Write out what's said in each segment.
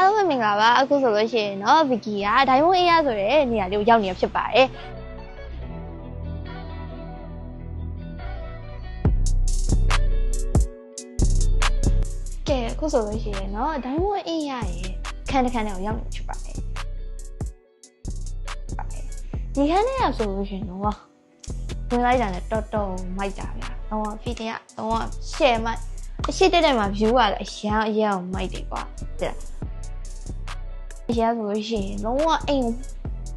အားလုံးပဲမင်္ဂလာပါအခုဆိုလို့ရှိရင်เนาะ Vicky က Diamond Air ဆိုတဲ့နေရာလေးကိုရောက်နေရဖြစ်ပါတယ်ကဲအခုဆိုလို့ရှိရင်เนาะ Diamond Air ရဲ့ခန်းတစ်ခန်းထဲကိုရောက်နေဖြစ်ပါတယ်ဒီခန်းထဲကဆိုလို့ရှိရင်တော့ဝင်လိုက်တာနဲ့တော်တော်မိုက်တာဗျာတော့ feeling ကတော့ share မိုက်အရှိတက်မှာ view ကလည်းအရန်မိုက်တယ်ကွာတဲ့အရန်ဆိုလို့ရှိရင်လုံးဝအိမ်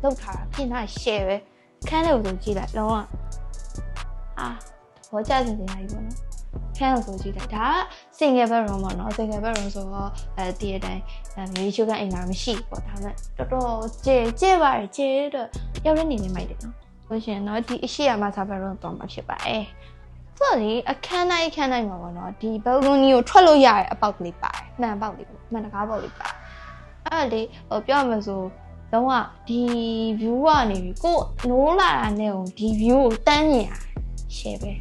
လောက်ထားတာပြင်ထား share ပဲခန်းလေးကိုဆိုကြည့်လိုက်လုံးဝဘောကြစင်စင်ရည်ပေါ့နော်ခန်းကိုဆိုကြည့်လိုက်ဒါက single bedroom ပေါ့နော် single bedroom ဆိုတော့တည်တဲ့အတိုင်းမြေချိုးကအိမ်လာမရှိပေါ့ဒါပေမဲ့တော်တော်ကျဲပါတယ်ကျဲတော့ရောက်တဲ့နေနေမိုက်တယ်နော်ဆိုရှင်တော့ဒီအရှိရမှာ server room တော့မှာဖြစ်ပါတယ်ဆိုတော့ဒီအခန်းတိုင်းမှာပေါ့နော်ဒီ balcony ကိုထွက်လို့ရတဲ့အပေါက်ကလေးပါတယ်မှန်ပေါက်လေးပေါ့မှန်တကားပေါက်လေးပါတယ်အဲ့ဒါလေးပြောရမှာဆိုလုံးဝဒီ view ကနေပြီးကိုနိုးလာတာနဲ့ဒီ view ကိုတန်းမြင်ရ share ပဲ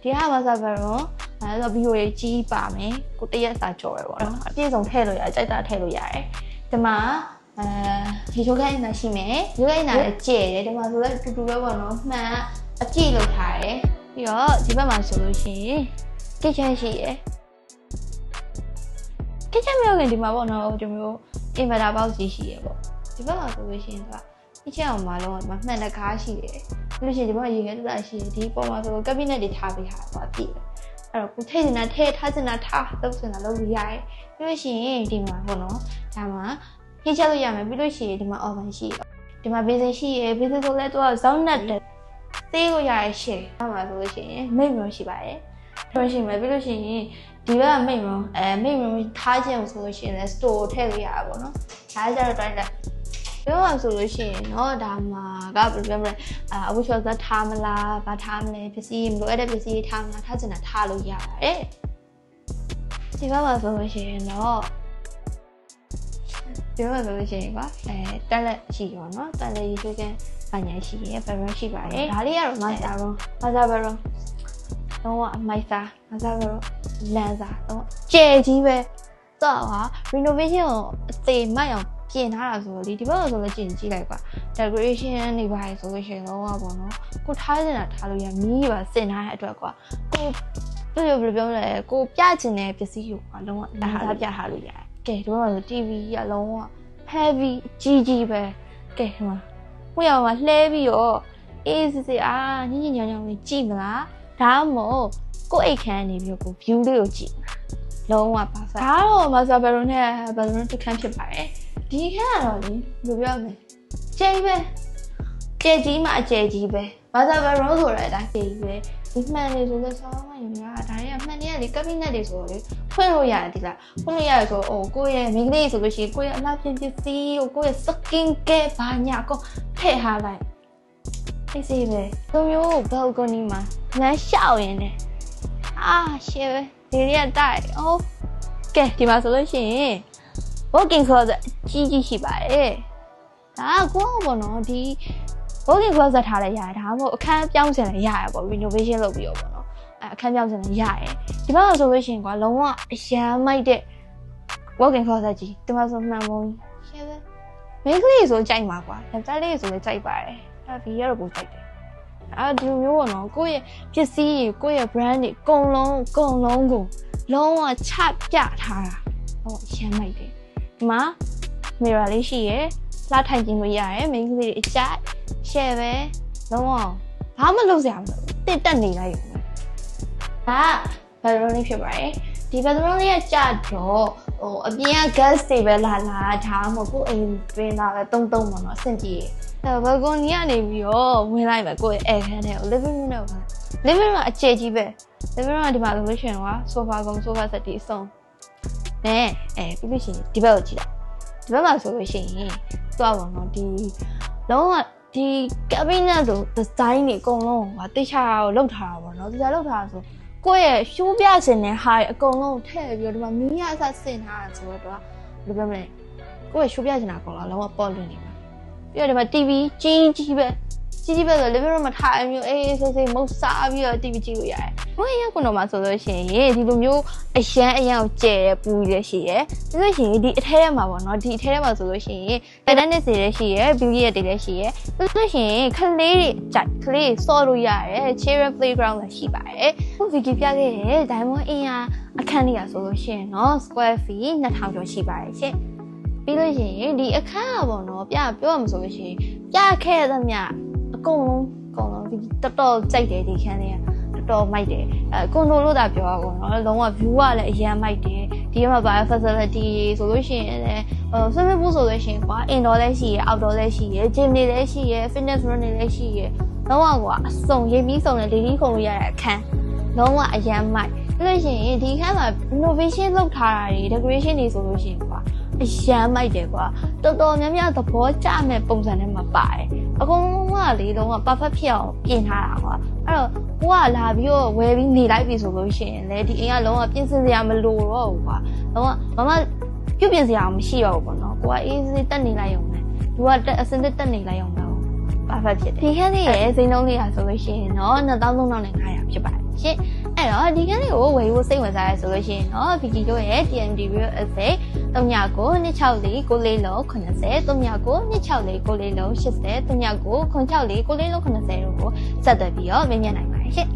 ဒီဟာမှာ server room အဲ့တော့ video ရေးကြီးပါမယ်ကိုတရက်စာကြော်ရပေါ့နော်အပြည့်စုံထည့်လို့ရကြိုက်တာထည့်လို့ရတယ်ဒီမှာဒီချိုးခိုင်းနေတာရှိမယ်ဒီခိုင်းနေတာလည်းကျဲတယ်ဒီမှာဆိုလည်းတူတူပဲပေါ့နော်မှန်အပြည့်လောက်ထားတယ်ပြီးတော့ဒီဘက်မှာဆိုလို့ရှိရင် kitchen ရှိရယ် kitchen မျိုးကဒီမှာပေါ့နော်ဒီမျိုး inverter box ကြီးရှိရယ်ပေါ့ဒီဘက်မှာဆိုလို့ရှိရင်က kitchen အောင်မှာလုံးဝမှန်တကားရှိရယ်ပြီးလို့ရှိရင်ဒီဘက်မှာရေခဲတူတာရှိရယ်ဒီပေါ်မှာဆို cabinet တွေထားပေးထားတာပြည့်တယ်အဲ့တော့ကိုထည့်နေတာထည့်ထားနေတာထားလုပ်နေတာလုပ်လို့ရတယ်ပြီးလို့ရှိရင်ဒီမှာပေါ့နော်ဒါမှာဟင်းချက်လို့ရမယ်ပြီးလို့ရှိရင်ဒီမှာ oven ရှိရဒီမှာ basin ရှိရ basin ဆိုလဲသူကဇောင်းနက်တယ်သေးလို့ရရဲ့ရှယ်အဲ့မှာဆိုလို့ရှိရင်မိတ်ရုံရှိပါတယ်တော်ရှိမယ်ပြီးလို့ရှိရင်ဒီဘက်ကမိတ်ရုံထားခြင်းဆိုလို့ရှိရင်လဲ store ထည့်လို့ရတာပေါ့နော်ဒါကြတော့တိုင်းလက်ပြောရဆိုလို့ရှိရင်တော့ဒါမှာကဘယ်လိုပြောမလဲအဝတ်ချော်သက်ထားမလားဗာထားမလဲပစ္စည်းမလိုအပ်တဲ့ပစ္စည်းထားမလားထားချင်တာထားလို့ရပါတယ်ဒီဘက်မှာဆိုလို့ရှိရင်တော့ဒီဘက်မှာဆိုလို့ရှိရင်ကွာတက်လက်ရှိရောနော်တက်လက်ရေချိုးကန်ပညာရှိရယ်ဘယ်လိုရှိပါလဲဒါလေးကတော့ master room တော့အမိုက်စာ master room လန်စာတော့ကျဲကြီးပဲတော့ဟာ renovation ကိုအသေးမိုက်အောင်ပြင်ထားတာဆိုတော့ဒီဘက်ဆိုလည်းကြည့်လိုက်ကွာ decoration တွေပါဆိုလို့ရှိရင်တော့ပေါ့နော်ကိုထားနေတာထားလို့ရမီးပါစင်ထားတဲ့အတွက်ကွာကိုဘယ်လိုပြောမလဲကိုပြချင်တဲ့ပစ္စည်းကိုကွာလုံးဝအားပြထားလို့ရတယ်ကဲဒီဘက်မှာဆို TV ကလုံးဝ heavy ကြီးပဲကဲဒီမှာကိုရောမှာလှဲပြီးတော့အေးစစ်စစ်ညင်ညင်ညောင်လေးကြည့်မလားဒါမှမဟုတ်ကိုအိတ်ခမ်းနေပြီးကို view လေးကိုကြည့်လုံးဝပါစားဒါတော့ master bedroom နဲ့ bedroom တစ်ခန်းဖြစ်ပါတယ်ဒီခန်းကတော့လေဘယ်လိုပြောမလဲကျဲပဲကျဲကြီးမှအကျဲကြီးပဲ master bedroom ဆိုတဲ့အတိုင်းကျဲကြီးပဲဒီမှန်လေးဆိုလဲဆောင်းမှရင်များဒါတွေကမှန်တွေကလေ cabinet တွေဆိုတော့လေဖွင့်လို့ရတယ်ဒီလားဖွင့်လို့ရတယ်ဆိုကိုယ့်ရဲ့ မိန်းကလေးဆိုလို့ရှိရင်ကိုယ့်ရဲ့အလှပြင်ပစ္စည်းကိုယ့်ရဲ့ skin care ဘာညာကိုထည့်ထားလိုက်သိစေပဲသူမျိုး balcony မှာလမ်းလျှောက်ရင်လည်းရှယ်ပဲဒီနေ့ကတိုက်ကဲဒီမှာဆိုလို့ရှိရင် walking closet ကြီးရှိပါတယ်ဒါကကိုပေါ့နော်ဒီ walking closet ထားလိုက်ရတယ်ဒါမှမဟုတ်အခန်းပြောင်းစင်လည်းရရပေါ့ renovation လုပ်ပြီးတော့ပေါ့နော်အခန်းပြောင်းစင်လည်းရရတယ်ဒီဘက်ဆိုလို့ရှိရင်ကွာလုံးဝအရန်မိုက်တဲ့ walking closet ကြီးဒီမှာဆိုမှန်ပုံရှယ်ပဲမိန်းကလေးဆိုကြိုက်မှာကွာယောက်ျားလေးဆိုလည်းကြိုက်ပါတယ်ဒါဗီရတော့ပိုကြိုက်တယ်ဒီလိုမျိုးပေါ့နော်ကိုယ့်ရဲ့ပစ္စည်းကိုယ့်ရဲ့ brand တွေအကုန်လုံးကိုလုံးဝချပြထားတာရမ်းမိုက်တယ်ဒီမှာ mirror လေးရှိရယ်လှထိုင်ကြည့်လို့ရရယ်မိန်းကလေးတွေအကြိုက် share ပဲလုံးဝဘာမှလုပ်စရာမလိုတစ်တက်နေလိုက်ရုံပဲဒါ bedroom လေးဖြစ်ပါတယ်ဒီ bedroom လေးကကြတော့အပြင်က gas တွေပဲလာထားမှကိုယ့်အိမ်တွင်းလာပဲတုံးပေါ့နော်အဆင်ပြေbalcony ကနေပြီးတော့ဝင်လိုက်မယ်ကိုယ့်ရဲ့ air ခန်းထဲကို living room နဲ့ဝင် living room ကအကျယ်ကြီးပဲ living room ကဒီမှာဆိုလို့ရှိရင်က sofa ကုန်း sofa set တွေအစုံနဲ့ပြီးလို့ရှိရင်ဒီဘက်ကိုကြည့်လိုက်ဒီဘက်မှာဆိုလို့ရှိရင်သွားပါတော့ဒီလုံးဝဒီ cabinet ဆို design တွေအကုန်လုံးကတိကျအောင်လုပ်ထားတာပေါ့နော်တိကျလုပ်ထားတာဆိုကိုယ့်ရဲ့ရှိုးပြစင်တဲ့ဟာအကုန်လုံးထည့်ပြီးတော့ဒီမှာမီးရအစဆင်ထားတာဆိုတော့ဘယ်လိုပြောမလဲကိုယ့်ရဲ့ရှိုးပြစင်တာအကုန်လုံးကပေါ်လွင်နေမှာပြီးတော့ဒီမှာ TV ကြီးပဲ ကြီးပဲဆို living room မှာထားအမျိုးအေးဆေးဆေးမုတ်စားပြီးတော့ TV ကြည့်လို့ရတယ်။ဘယ်ရကွန်တော်မှာဆိုလို့ရှိရင်ဒီလိုမျိုးအရန်ကိုကျဲပူရရှိရယ်။ပြီးလို့ရှိရင်ဒီအထဲထဲမှာပေါ့နော်ဒီအထဲထဲမှာဆိုလို့ရှိရင်ဗက်ဒန်နစ်တွေလည်းရှိရယ် beauty တွေလည်းရှိရယ်။ပြီးလို့ရှိရင်ကလေးတွေကြိုက်ကလေးစော့လို့ရတယ်။ children playground လည်းရှိပါတယ်။ခုဗီဒီပြခဲ့တဲ့ Diamond အင်ယာအခန်းလေးဆိုလို့ရှိရင်နော် square feet 2000ကျော်ရှိပါတယ်ရှင့်။ပြီးလို့ရှိရင်ဒီအခန်းကပေါ့နော်ပြောရမှာဆိုလို့ရှိရင်ပြခဲ့သမျှအကုန်လုံးဒီတော်ကြိုက်တယ်ဒီခန်းလေးကတော်မိုက်တယ်ကွန်ဒိုလို့သာပြောရပါတော့လုံးဝ view ကလည်းအရန်မိုက်တယ်ဒီမှာ bio facility ဆိုလို့ရှိရင်လည်းswimming pool ဆိုလို့ရှိရင်ကွာ indoor လည်းရှိရယ် outdoor လည်းရှိရယ် gym တွေလည်းရှိရယ် fitness room တွေလည်းရှိရယ်လုံးဝကွာအစုံရိပ်ပြီးစုံတယ် daily ခုံလို့ရတဲ့အခန်းလုံးဝအရန်မိုက်ပြီးလို့ရှိရင်ဒီခန်းမှာ innovation လုပ်ထားတာတွေ decoration တွေဆိုလို့ရှိရင်ကွာအရန်မိုက်တယ်ကွာတော်များများသဘောကျမဲ့ပုံစံနဲ့မှာပါတယ်အကုန်လုံးကလေလုံးဝ perfect ဖြစ်အောင်ပြင်ထားတာကွာအဲ့တော့ကိုကလာပြီးတော့ဝယ်ပြီးနေလိုက်ပြီဆိုလို့ရှိရင်လေဒီအိမ်ကလုံးဝပြင်ဆင်စရာမလိုတော့ဘူးကွာလုံးဝမပြုတ်ပြင်စရာမရှိတော့ဘူးပေါ့နော်ကိုကအေးစေးတက်နေလိုက်ရုံပဲသူကအစင်းတက်နေလိုက်ရုံပဲ perfect ဖြစ်တယ်ဒီခန်းလေးရဲ့စိမ်းလုံးလေးဟာဆိုလို့ရှိရင်တော့23,500ဖြစ်ပါတယ်ရှင့်အဲ့တော့ဒီခန်းလေးကိုဝယ်ဖို့စိတ်ဝင်စားရဆိုလို့ရှိရင်တော့ Vicky တို့ရဲ့ TND Real Estate 3992644080 3992644080 399490တို့ကိုဆက်သွယ်ပြီးတော့မြင်နိုင်ပါတယ်ရှင့်